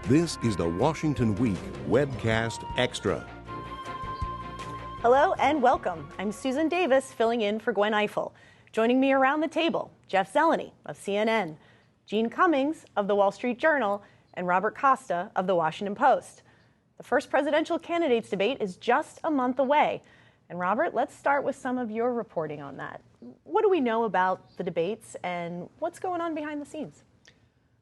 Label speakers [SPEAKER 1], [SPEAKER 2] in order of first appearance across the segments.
[SPEAKER 1] This is the Washington Week Webcast Extra.
[SPEAKER 2] Hello and welcome. I'm Susan Davis, filling in for Gwen Eiffel. Joining me around the table, Jeff Zeleny of CNN, Gene Cummings of the Wall Street Journal, and Robert Costa of the Washington Post. The first presidential candidates debate is just a month away. And Robert, let's start with some of your reporting on that. What do we know about the debates and what's going on behind the scenes?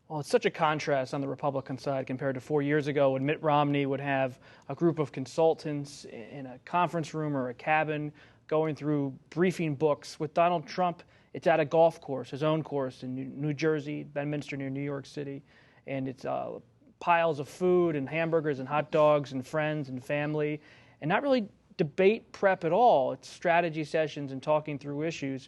[SPEAKER 3] Well, it's such a contrast on the Republican side compared to 4 years ago when Mitt Romney would have a group of consultants in a conference room or a cabin going through briefing books. With Donald Trump, it's at a golf course, his own course in New Jersey, Bedminster near New York City. And it's piles of food and hamburgers and hot dogs and friends and family, and not really debate prep at all. It's strategy sessions and talking through issues.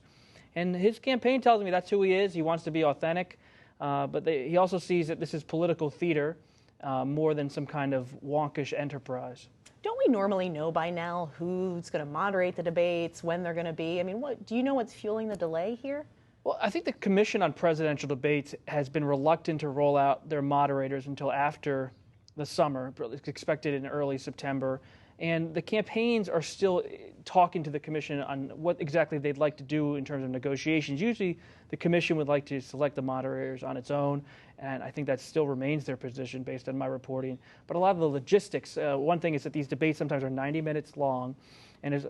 [SPEAKER 3] And his campaign tells me that's who he is. He wants to be authentic. But he also sees that this is political theater more than some kind of wonkish enterprise.
[SPEAKER 2] Don't we normally know by now who's going to moderate the debates, when they're going to be? I mean, do you know what's fueling the delay here?
[SPEAKER 3] Well, I think the Commission on Presidential Debates has been reluctant to roll out their moderators until after the summer. It's expected in early September. And the campaigns are still talking to the commission on what exactly they'd like to do in terms of negotiations. Usually the commission would like to select the moderators on its own, and I think that still remains their position based on my reporting. But a lot of the logistics, one thing is that these debates sometimes are 90 minutes long, and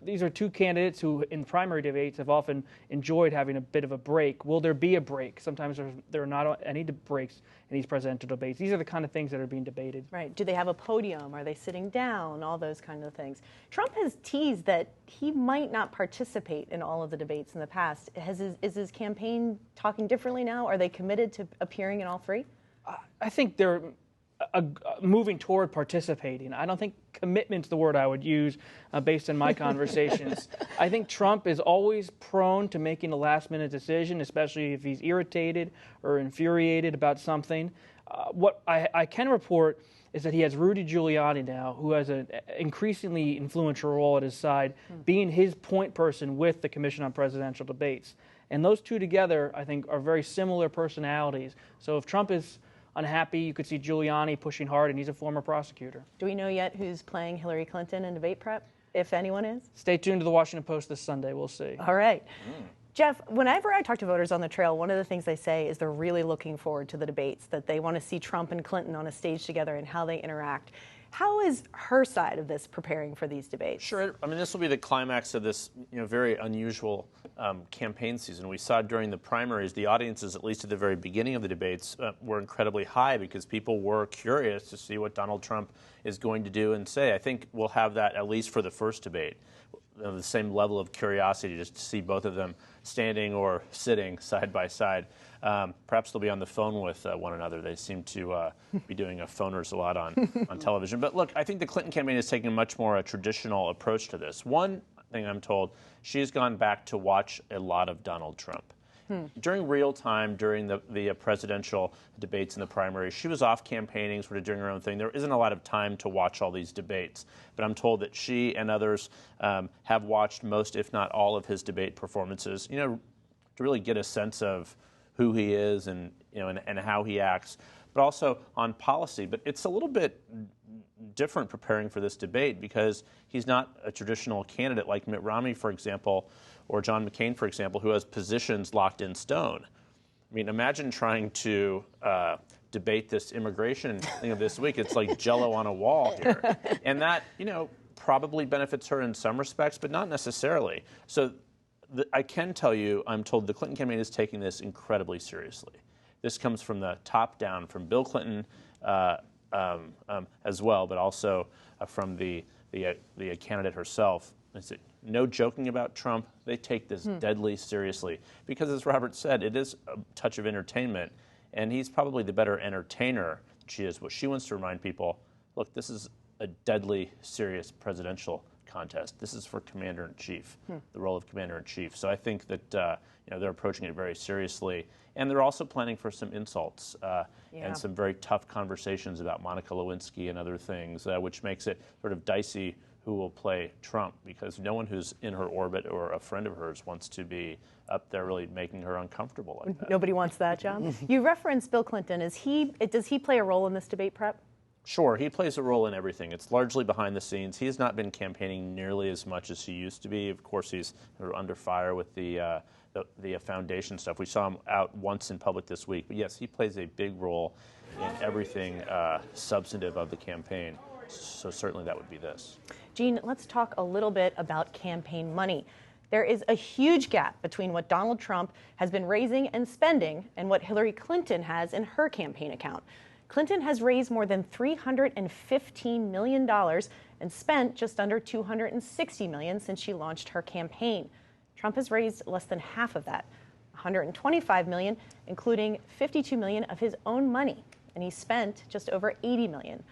[SPEAKER 3] these are two candidates who in primary debates have often enjoyed having a bit of a break. Will there be a break? Sometimes there are not any breaks in these presidential debates. These are the kind of things that are being debated.
[SPEAKER 2] Right. Do they have a podium? Are they sitting down? All those kind of things. Trump has teased that he might not participate in all of the debates in the past. Is his campaign talking differently now? Are they committed to appearing in all three?
[SPEAKER 3] I think they're moving toward participating. I don't think commitment's the word I would use based on my conversations. I think Trump is always prone to making a last-minute decision, especially if he's irritated or infuriated about something. What I can report is that he has Rudy Giuliani now, who has an increasingly influential role at his side, being his point person with the Commission on Presidential Debates. And those two together, I think, are very similar personalities. So if Trump is unhappy, you could see Giuliani pushing hard, and he's a former prosecutor.
[SPEAKER 2] Do we know yet who's playing Hillary Clinton in debate prep, if anyone is?
[SPEAKER 3] Stay tuned to the Washington Post this Sunday. We'll see.
[SPEAKER 2] All right. Jeff, whenever I talk to voters on the trail, one of the things they say is they're really looking forward to the debates, that they want to see Trump and Clinton on a stage together and how they interact. How is her side of this preparing for these debates?
[SPEAKER 4] Sure. I mean, this will be the climax of this, very unusual campaign season. We saw during the primaries, the audiences, at least at the very beginning of the debates, were incredibly high because people were curious to see what Donald Trump is going to do and say. I think we'll have that at least for the first debate. The same level of curiosity just to see both of them standing or sitting side by side. Perhaps they'll be on the phone with one another. They seem to be doing phoners a lot on television. But look, I think the Clinton campaign is taking a much more traditional approach to this. One thing I'm told, she's gone back to watch a lot of Donald Trump. During real time, during the presidential debates in the primary, she was off campaigning, sort of doing her own thing. There isn't a lot of time to watch all these debates. But I'm told that she and others have watched most, if not all, of his debate performances, to really get a sense of who he is and how he acts, but also on policy. But it's a little bit different preparing for this debate because he's not a traditional candidate like Mitt Romney, for example, or John McCain, for example, who has positions locked in stone. I mean, imagine trying to debate this immigration thing of this week. It's like Jell-O on a wall here. And that, probably benefits her in some respects, but not necessarily. So I can tell you, I'm told the Clinton campaign is taking this incredibly seriously. This comes from the top down, from Bill Clinton as well, but also from the candidate herself. No joking about Trump. They take this deadly seriously because, as Robert said, it is a touch of entertainment, and he's probably the better entertainer than she is. What she wants to remind people, look, this is a deadly serious presidential contest. This is for commander-in-chief, the role of commander-in-chief. So I think that they're approaching it very seriously, and they're also planning for some insults and some very tough conversations about Monica Lewinsky and other things, which makes it sort of dicey who will play Trump, because no one who's in her orbit or a friend of hers wants to be up there really making her uncomfortable like that.
[SPEAKER 2] Nobody wants that, John. You referenced Bill Clinton. Does he play a role in this debate prep?
[SPEAKER 4] Sure, he plays a role in everything. It's largely behind the scenes. He has not been campaigning nearly as much as he used to be. Of course, he's under fire with the foundation stuff. We saw him out once in public this week. But yes, he plays a big role in everything substantive of the campaign. So certainly that would be this.
[SPEAKER 2] Jean, let's talk a little bit about campaign money. There is a huge gap between what Donald Trump has been raising and spending and what Hillary Clinton has in her campaign account. Clinton has raised more than $315 million and spent just under $260 million since she launched her campaign. Trump has raised less than half of that, $125 million, including $52 million of his own money, and he spent just over $80 million.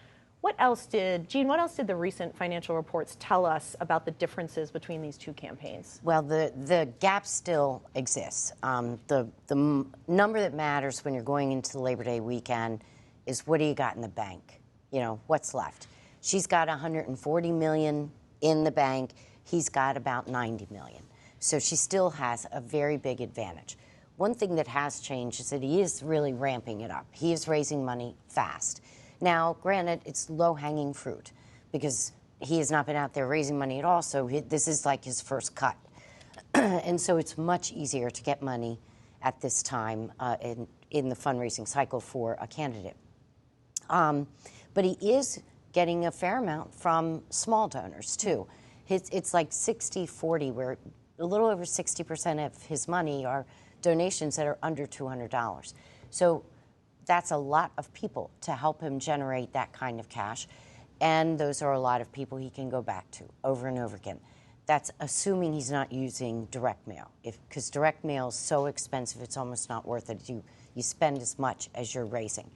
[SPEAKER 2] What else did the recent financial reports tell us about the differences between these two campaigns?
[SPEAKER 5] Well, the gap still exists. The number that matters when you're going into the Labor Day weekend is what do you got in the bank? You know, what's left? She's got $140 million in the bank. He's got about $90 million. So she still has a very big advantage. One thing that has changed is that he is really ramping it up. He is raising money fast. Now, granted, it's low-hanging fruit because he has not been out there raising money at all, so this is like his first cut. And so it's much easier to get money at this time in the fundraising cycle for a candidate. But he is getting a fair amount from small donors, too. It's like 60-40, where a little over 60% of his money are donations that are under $200. So that's a lot of people to help him generate that kind of cash. And those are a lot of people he can go back to over and over again. That's assuming he's not using direct mail, because direct mail is so expensive, it's almost not worth it. You spend as much as you're raising.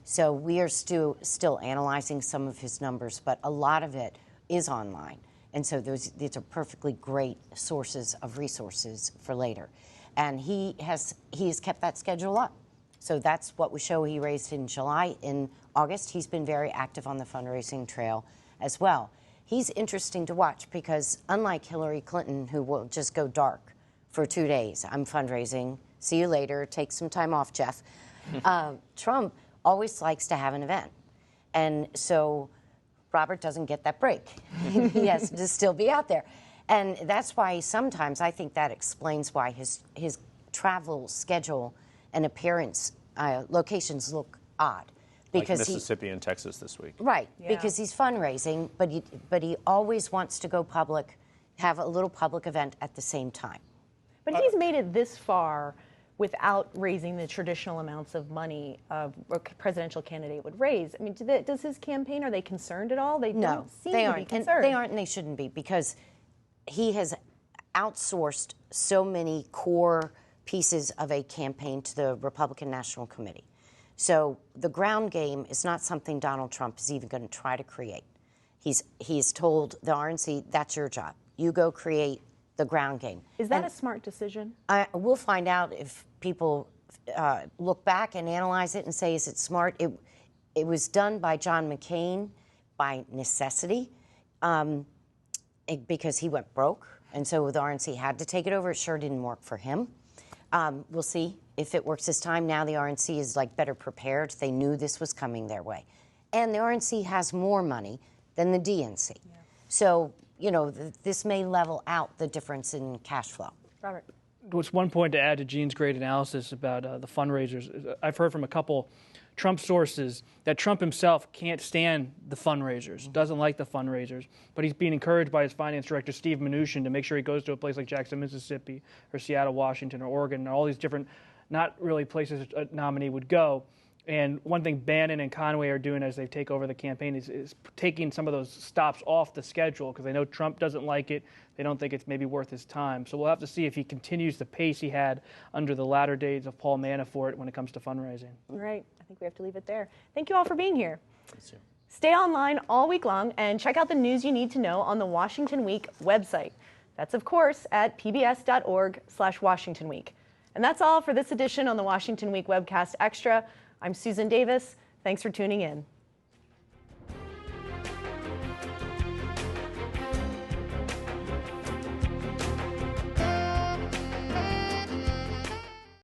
[SPEAKER 5] So we are still analyzing some of his numbers, but a lot of it is online. And so these are perfectly great sources of resources for later. And he has kept that schedule up. So that's what we show he raised in July. In August, he's been very active on the fundraising trail as well. He's interesting to watch because unlike Hillary Clinton, who will just go dark for 2 days, I'm fundraising, see you later, take some time off, Jeff. Trump always likes to have an event. And so Robert doesn't get that break. He has to still be out there. And that's why sometimes I think that explains why his travel schedule and appearance locations look odd, because
[SPEAKER 4] like Mississippi and Texas this week.
[SPEAKER 5] Right,
[SPEAKER 2] yeah.
[SPEAKER 5] Because he's fundraising, but he always wants to go public, have a little public event at the same time.
[SPEAKER 2] But he's made it this far without raising the traditional amounts of money a presidential candidate would raise. I mean, does his campaign, are they concerned at all? They don't seem to be concerned.
[SPEAKER 5] They aren't, and they shouldn't be, because he has outsourced so many core pieces of a campaign to the Republican National Committee. So the ground game is not something Donald Trump is even going to try to create. He's told the RNC, that's your job. You go create the ground game.
[SPEAKER 2] Is that a smart decision?
[SPEAKER 5] We'll find out if people look back and analyze it and say, is it smart? It was done by John McCain by necessity because he went broke. And so the RNC had to take it over. It sure didn't work for him. We'll see if it works this time. Now the RNC is like better prepared. They knew this was coming their way. And the RNC has more money than the DNC. Yeah. So, you know, this may level out the difference in cash flow.
[SPEAKER 2] Robert.
[SPEAKER 3] What's one point to add to Jean's great analysis about the fundraisers. I've heard from a couple Trump sources that Trump himself can't stand the fundraisers, doesn't like the fundraisers, but he's being encouraged by his finance director, Steve Mnuchin, to make sure he goes to a place like Jackson, Mississippi, or Seattle, Washington, or Oregon, and all these different, not really places a nominee would go. And one thing Bannon and Conway are doing as they take over the campaign is taking some of those stops off the schedule, because they know Trump doesn't like it. They don't think it's maybe worth his time. So we'll have to see if he continues the pace he had under the latter days of Paul Manafort when it comes to fundraising.
[SPEAKER 2] All right. I think we have to leave it there. Thank you all for being here. Stay online all week long and check out the news you need to know on the Washington Week website. That's, of course, at pbs.org/Washington Week. And that's all for this edition on the Washington Week Webcast Extra. I'm Susan Davis. Thanks for tuning in.